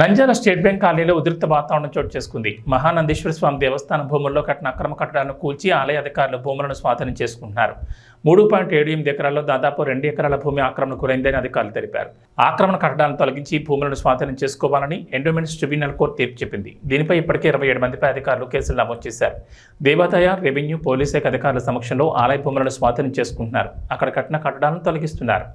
Nandyal state bank కాలనీలో ఉద్రిక్త వాతావరణం చోటు చేసుకుంది. మహానందేశ్వర స్వామి దేవస్థానం భూముల్లో కట్టిన అక్రమ కట్టడాలను కూల్చి ఆలయ అధికారులు భూములను స్వాధీనం చేసుకుంటున్నారు. 3.78 ఎకరాల్లో దాదాపు 2 ఎకరాల భూమి ఆక్రమణ గురైందని అధికారులు తెలిపారు. ఆక్రమణ కట్టడాలను తొలగించి భూములను స్వాధీనం చేసుకోవాలని ఎండోమెంట్స్ ట్రిబ్యునల్ కోర్టు తీర్పు చెప్పింది. దీనిపై ఇప్పటికే 27 మందిపై అధికారులు కేసులు నమోదు చేశారు. దేవాదాయ, రెవెన్యూ, పోలీస్ శాఖ అధికారుల సమక్షంలో ఆలయ భూములను స్వాధీనం చేసుకుంటున్నారు. అక్కడ కట్టిన కట్టడాలను తొలగిస్తున్నారు.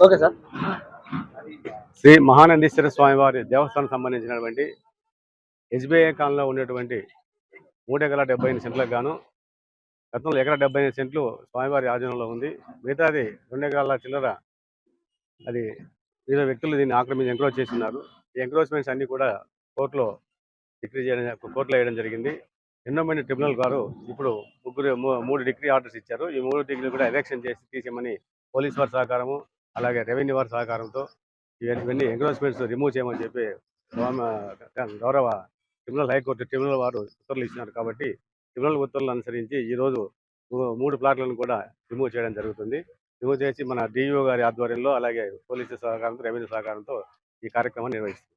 Okay sir. శ్రీ మహానందీశ్వర స్వామివారి దేవస్థానం సంబంధించినటువంటి ఎస్బీఐ కాలంలో ఉన్నటువంటి 3 ఎకరాల 75 సెంట్లకు గాను గతంలో 1.75 సెంట్లు స్వామివారి ఆధీనంలో ఉంది. మిగతాది 2 ఎకరాల చిల్లర అది వివిధ వ్యక్తులు దీన్ని ఆక్రమించి ఎంక్రోచ్ చేస్తున్నారు. ఈ ఎంక్రోచ్మెంట్స్ అన్ని కూడా కోర్టులో వేయడం జరిగింది. ఎండోమెంట్ ట్రిబ్యునల్ గారు ఇప్పుడు 3 డిగ్రీ ఆర్డర్స్ ఇచ్చారు. ఈ 3 డిగ్రీలు కూడా ఎలక్షన్ చేసి తీసేయమని పోలీస్ వారి సహకారము అలాగే రెవెన్యూ వారి సహకారంతో ఇవన్నీ ఎంక్రోచ్మెంట్స్ రిమూవ్ చేయమని చెప్పి గౌరవ హైకోర్టు ట్రిబ్యునల్ వారు ఉత్తర్వులు ఇచ్చినారు. కాబట్టి ట్రిబ్యునల్ ఉత్తర్వులు అనుసరించి ఈరోజు 3 ప్లాట్లను కూడా రిమూవ్ చేయడం జరుగుతుంది. రిమూవ్ చేసి మన డిఈఓ గారి ఆధ్వర్యంలో అలాగే పోలీసు సహకారంతో రెవెన్యూ సహకారంతో ఈ కార్యక్రమాన్ని నిర్వహిస్తుంది.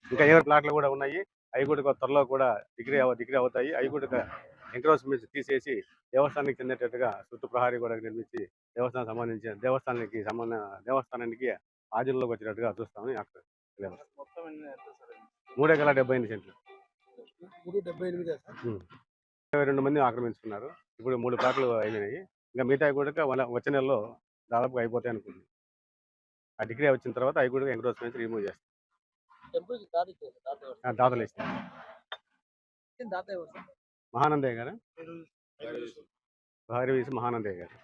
ఇంకా 20 ప్లాట్లు కూడా ఉన్నాయి. అవి కూడా త్వరలో కూడా డిగ్రీ అవుతాయి. అవి కూడా ఎంక్రోచ్మెంట్స్ తీసేసి దేవస్థానానికి చెందేటట్టుగా చుట్టూ ప్రహారీ కూడా నిర్మించి దేవస్థానానికి ఆధీనంలోకి వచ్చినట్టుగా చూస్తామని 3 ఎకరాల 75 సెంట్లు 22 మంది ఆక్రమించుకున్నారు. ఇప్పుడు 3 ప్లాట్లు అయినాయి. ఇంకా మిగతా కూడా వచ్చే నెలలో దాదాపుగా అయిపోతాయి అనుకుంటుంది. ఆ డిగ్రీ వచ్చిన తర్వాత అవి కూడా ఎంక్రోచ్మెంట్స్ రిమూవ్ చేస్తాం. దాతలు ఇస్తాం. మహానందయ్య గారు, మహానందయ్య గారు.